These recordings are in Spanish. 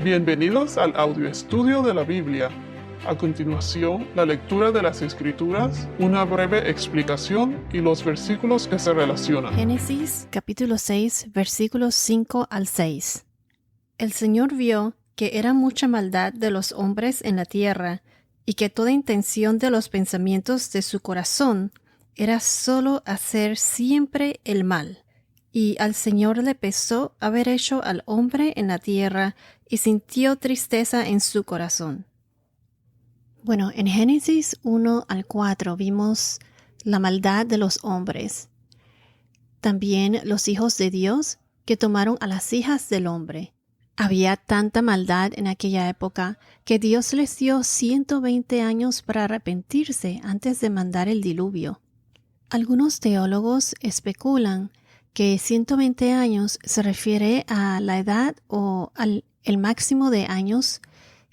Bienvenidos al audio estudio de la Biblia. A continuación, la lectura de las Escrituras, una breve explicación y los versículos que se relacionan. Génesis capítulo 6, versículos 5 al 6. El Señor vio que era mucha maldad de los hombres en la tierra, y que toda intención de los pensamientos de su corazón era solo hacer siempre el mal. Y al Señor le pesó haber hecho al hombre en la tierra, y sintió tristeza en su corazón. Bueno, en Génesis 1 al 4 vimos la maldad de los hombres. También los hijos de Dios que tomaron a las hijas del hombre. Había tanta maldad en aquella época que Dios les dio 120 años para arrepentirse antes de mandar el diluvio. Algunos teólogos especulan que 120 años se refiere a la edad o el máximo de años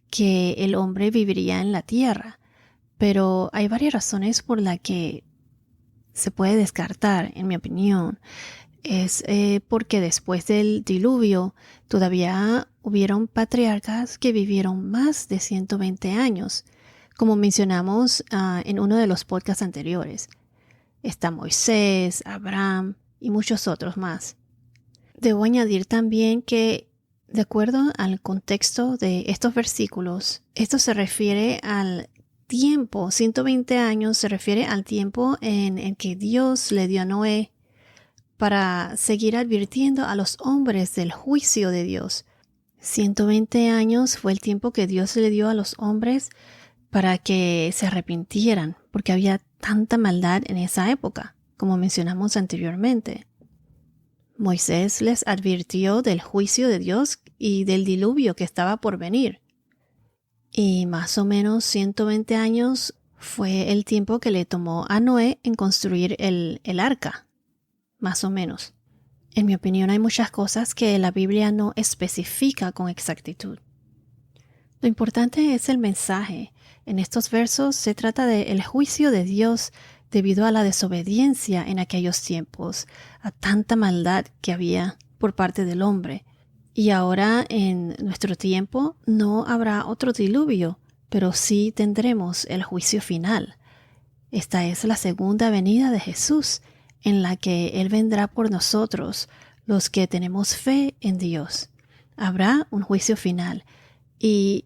que el hombre viviría en la tierra, pero hay varias razones por las que se puede descartar, en mi opinión. Es porque después del diluvio todavía hubieron patriarcas que vivieron más de 120 años, como mencionamos en uno de los podcasts anteriores. Está Moisés, Abraham y muchos otros más. Debo añadir también que, de acuerdo al contexto de estos versículos, esto se refiere al tiempo, 120 años se refiere al tiempo en que Dios le dio a Noé para seguir advirtiendo a los hombres del juicio de Dios. 120 años fue el tiempo que Dios le dio a los hombres para que se arrepintieran, porque había tanta maldad en esa época, como mencionamos anteriormente. Moisés les advirtió del juicio de Dios y del diluvio que estaba por venir. Y más o menos 120 años fue el tiempo que le tomó a Noé en construir el arca. Más o menos. En mi opinión, hay muchas cosas que la Biblia no especifica con exactitud. Lo importante es el mensaje. En estos versos se trata del juicio de Dios debido a la desobediencia en aquellos tiempos, a tanta maldad que había por parte del hombre. Y ahora, en nuestro tiempo, no habrá otro diluvio, pero sí tendremos el juicio final. Esta es la segunda venida de Jesús, en la que Él vendrá por nosotros, los que tenemos fe en Dios. Habrá un juicio final, y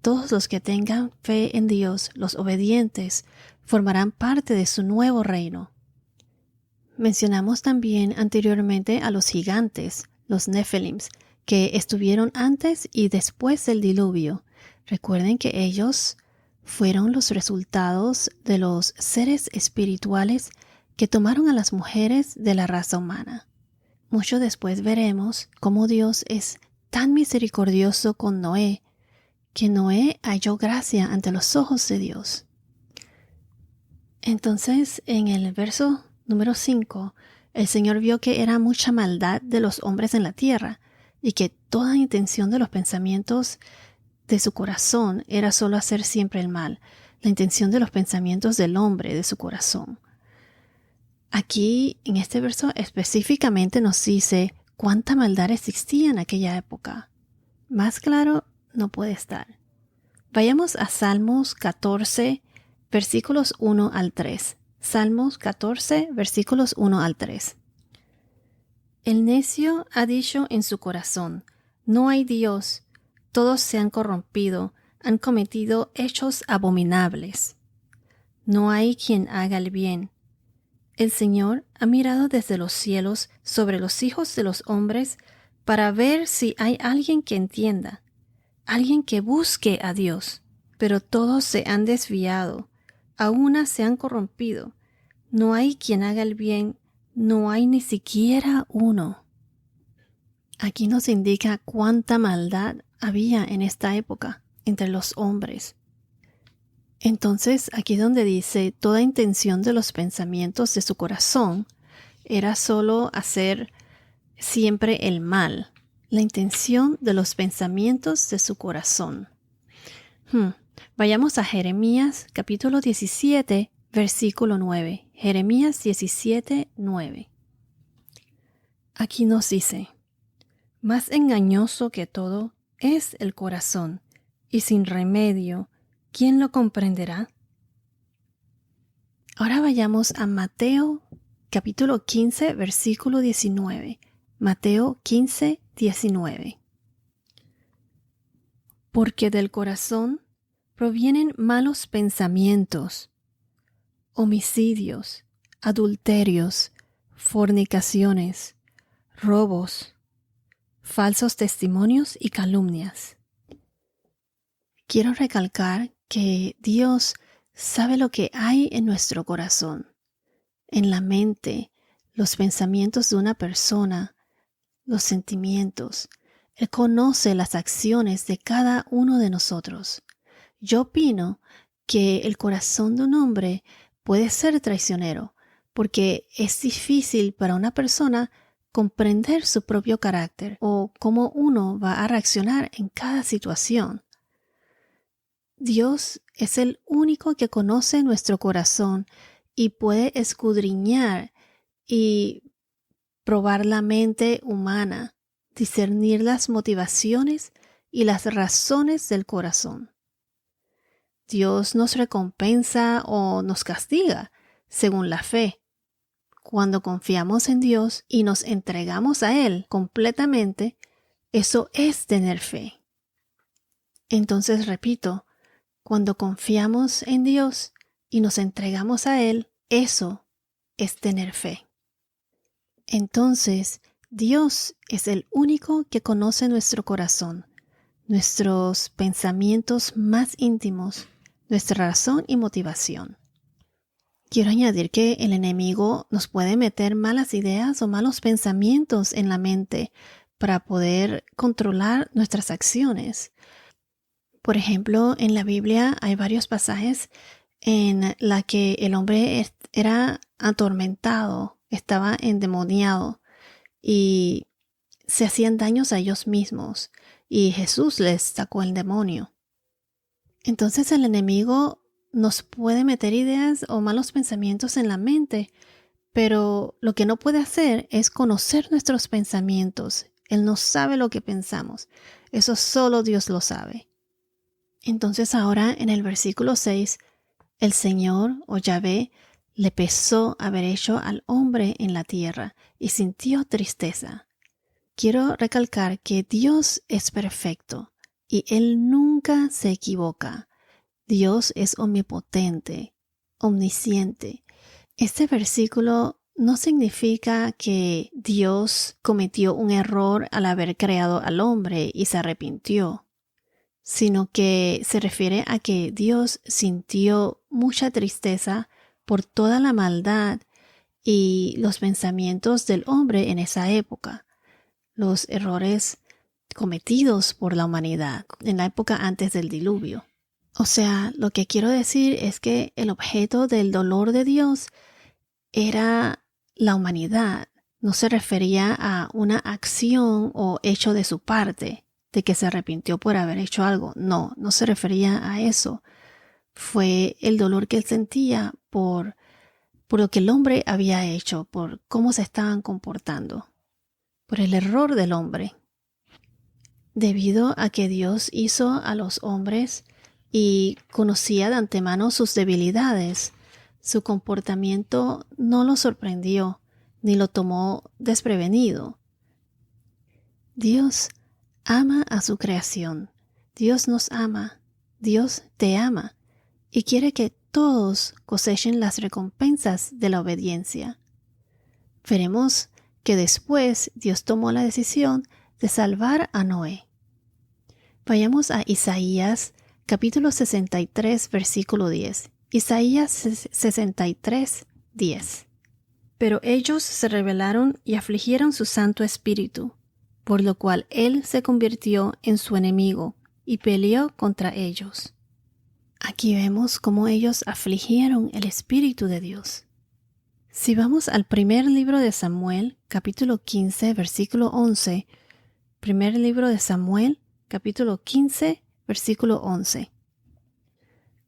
todos los que tengan fe en Dios, los obedientes, formarán parte de su nuevo reino. Mencionamos también anteriormente a los gigantes, los Nefelims, que estuvieron antes y después del diluvio. Recuerden que ellos fueron los resultados de los seres espirituales que tomaron a las mujeres de la raza humana. Mucho después veremos cómo Dios es tan misericordioso con Noé, que Noé halló gracia ante los ojos de Dios. Entonces, en el verso número 5, el Señor vio que era mucha maldad de los hombres en la tierra, y que toda intención de los pensamientos de su corazón era solo hacer siempre el mal, la intención de los pensamientos del hombre de su corazón. Aquí, en este verso específicamente nos dice cuánta maldad existía en aquella época. Más claro no puede estar. Vayamos a Salmos 14, versículos 1 al 3. Salmos 14, versículos 1 al 3. El necio ha dicho en su corazón: no hay Dios, todos se han corrompido, han cometido hechos abominables. No hay quien haga el bien. El Señor ha mirado desde los cielos sobre los hijos de los hombres para ver si hay alguien que entienda, alguien que busque a Dios. Pero todos se han desviado, a una se han corrompido. No hay quien haga el bien, no hay ni siquiera uno. Aquí nos indica cuánta maldad había en esta época entre los hombres. Entonces, aquí donde dice toda intención de los pensamientos de su corazón era solo hacer siempre el mal. La intención de los pensamientos de su corazón. Vayamos a Jeremías capítulo 17, versículo 9. Jeremías 17, 9. Aquí nos dice: más engañoso que todo es el corazón, y sin remedio, ¿quién lo comprenderá? Ahora vayamos a Mateo capítulo 15, versículo 19. Mateo 15, 19. Porque del corazón provienen malos pensamientos, homicidios, adulterios, fornicaciones, robos, falsos testimonios y calumnias. Quiero recalcar que Dios sabe lo que hay en nuestro corazón, en la mente, los pensamientos de una persona, los sentimientos. Él conoce las acciones de cada uno de nosotros. Yo opino que el corazón de un hombre puede ser traicionero, porque es difícil para una persona comprender su propio carácter o cómo uno va a reaccionar en cada situación. Dios es el único que conoce nuestro corazón y puede escudriñar y probar la mente humana, discernir las motivaciones y las razones del corazón. Dios nos recompensa o nos castiga según la fe. Cuando confiamos en Dios y nos entregamos a Él completamente, eso es tener fe. Entonces, repito, cuando confiamos en Dios y nos entregamos a Él, eso es tener fe. Entonces, Dios es el único que conoce nuestro corazón, nuestros pensamientos más íntimos, nuestra razón y motivación. Quiero añadir que el enemigo nos puede meter malas ideas o malos pensamientos en la mente para poder controlar nuestras acciones. Por ejemplo, en la Biblia hay varios pasajes en la que el hombre era atormentado, estaba endemoniado y se hacían daños a ellos mismos y Jesús les sacó el demonio. Entonces el enemigo nos puede meter ideas o malos pensamientos en la mente, pero lo que no puede hacer es conocer nuestros pensamientos. Él no sabe lo que pensamos. Eso solo Dios lo sabe. Entonces ahora en el versículo 6, el Señor o Yahvé le pesó haber hecho al hombre en la tierra y sintió tristeza. Quiero recalcar que Dios es perfecto y Él nunca se equivoca. Dios es omnipotente, omnisciente. Este versículo no significa que Dios cometió un error al haber creado al hombre y se arrepintió, sino que se refiere a que Dios sintió mucha tristeza por toda la maldad y los pensamientos del hombre en esa época, los errores cometidos por la humanidad en la época antes del diluvio. O sea, lo que quiero decir es que el objeto del dolor de Dios era la humanidad. No se refería a una acción o hecho de su parte, de que se arrepintió por haber hecho algo. No se refería a eso. Fue el dolor que él sentía por lo que el hombre había hecho, por cómo se estaban comportando, por el error del hombre. Debido a que Dios hizo a los hombres y conocía de antemano sus debilidades, su comportamiento no lo sorprendió ni lo tomó desprevenido. Dios ama a su creación. Dios nos ama. Dios te ama y quiere que todos cosechen las recompensas de la obediencia. Veremos que después Dios tomó la decisión de salvar a Noé. Vayamos a Isaías capítulo 63, versículo 10. Isaías 63, 10. Pero ellos se rebelaron y afligieron su Santo Espíritu, por lo cual Él se convirtió en su enemigo y peleó contra ellos. Aquí vemos cómo ellos afligieron el Espíritu de Dios. Si vamos al primer libro de Samuel, capítulo 15, versículo 11, primer libro de Samuel, capítulo 15, versículo 11.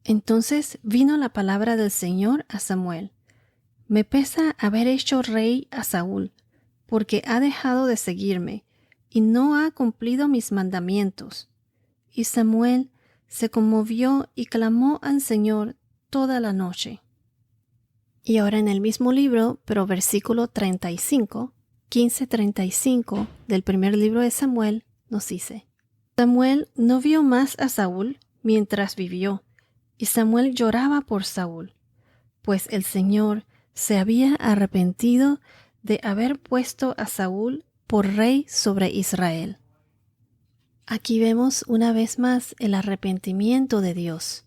Entonces vino la palabra del Señor a Samuel. Me pesa haber hecho rey a Saúl, porque ha dejado de seguirme y no ha cumplido mis mandamientos. Y Samuel se conmovió y clamó al Señor toda la noche. Y ahora en el mismo libro, pero versículo 35, 15:35 del primer libro de Samuel, nos dice: Samuel no vio más a Saúl mientras vivió, y Samuel lloraba por Saúl, pues el Señor se había arrepentido de haber puesto a Saúl por rey sobre Israel. Aquí vemos una vez más el arrepentimiento de Dios.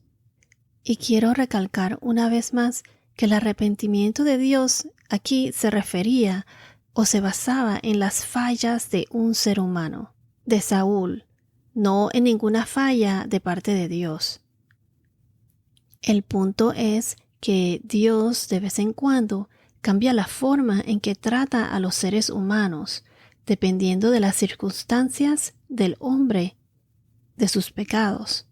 Y quiero recalcar una vez más que el arrepentimiento de Dios aquí se refería o se basaba en las fallas de un ser humano, de Saúl, no en ninguna falla de parte de Dios. El punto es que Dios de vez en cuando cambia la forma en que trata a los seres humanos, dependiendo de las circunstancias del hombre, de sus pecados.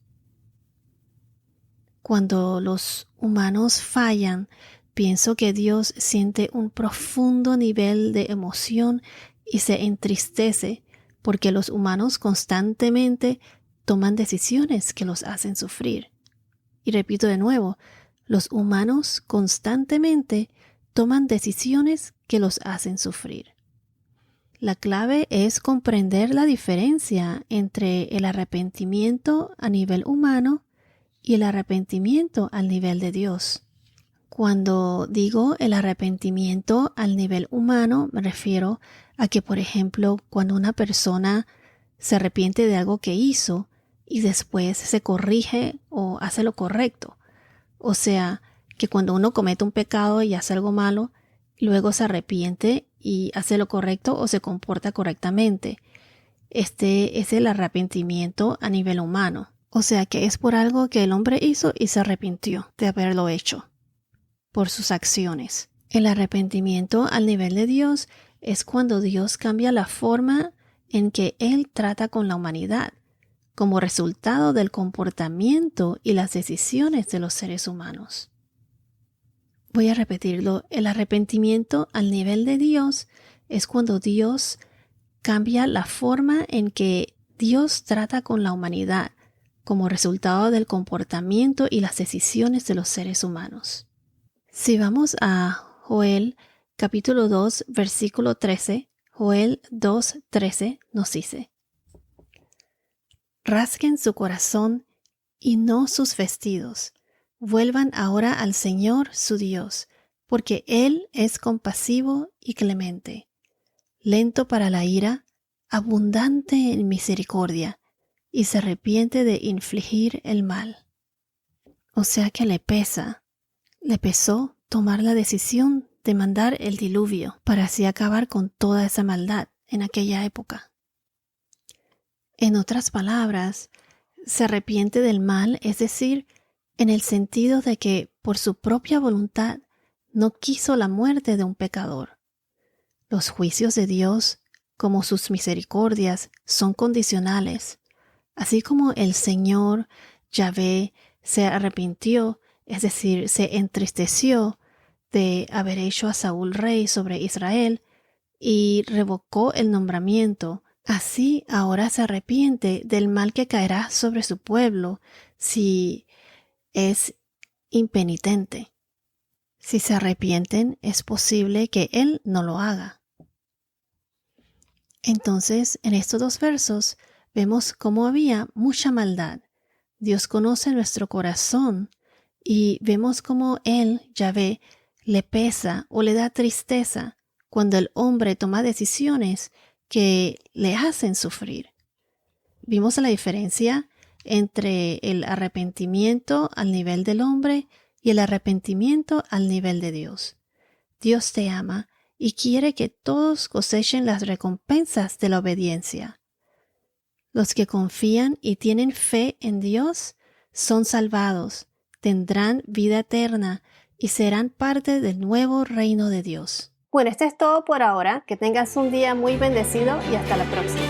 Cuando los humanos fallan, pienso que Dios siente un profundo nivel de emoción y se entristece porque los humanos constantemente toman decisiones que los hacen sufrir. Y repito de nuevo, los humanos constantemente toman decisiones que los hacen sufrir. La clave es comprender la diferencia entre el arrepentimiento a nivel humano y el arrepentimiento al nivel de Dios. Cuando digo el arrepentimiento al nivel humano, me refiero a que, por ejemplo, cuando una persona se arrepiente de algo que hizo y después se corrige o hace lo correcto. O sea, que cuando uno comete un pecado y hace algo malo, luego se arrepiente y hace lo correcto o se comporta correctamente. Este es el arrepentimiento a nivel humano. O sea que es por algo que el hombre hizo y se arrepintió de haberlo hecho, por sus acciones. El arrepentimiento al nivel de Dios es cuando Dios cambia la forma en que Él trata con la humanidad, como resultado del comportamiento y las decisiones de los seres humanos. Voy a repetirlo, el arrepentimiento al nivel de Dios es cuando Dios cambia la forma en que Dios trata con la humanidad, como resultado del comportamiento y las decisiones de los seres humanos. Si vamos a Joel capítulo 2 versículo 13, Joel 2:13 nos dice: Rasguen su corazón y no sus vestidos, vuelvan ahora al Señor su Dios, porque Él es compasivo y clemente, lento para la ira, abundante en misericordia, y se arrepiente de infligir el mal. O sea que le pesó tomar la decisión de mandar el diluvio para así acabar con toda esa maldad en aquella época. En otras palabras, se arrepiente del mal, es decir, en el sentido de que por su propia voluntad no quiso la muerte de un pecador. Los juicios de Dios, como sus misericordias, son condicionales. Así como el Señor, Yahvé, se arrepintió, es decir, se entristeció de haber hecho a Saúl rey sobre Israel y revocó el nombramiento, así ahora se arrepiente del mal que caerá sobre su pueblo si es impenitente. Si se arrepienten, es posible que Él no lo haga. Entonces, en estos dos versos, vemos cómo había mucha maldad. Dios conoce nuestro corazón y vemos cómo Él, Yahvé, le pesa o le da tristeza cuando el hombre toma decisiones que le hacen sufrir. Vimos la diferencia entre el arrepentimiento al nivel del hombre y el arrepentimiento al nivel de Dios. Dios te ama y quiere que todos cosechen las recompensas de la obediencia. Los que confían y tienen fe en Dios son salvados, tendrán vida eterna y serán parte del nuevo reino de Dios. Bueno, esto es todo por ahora. Que tengas un día muy bendecido y hasta la próxima.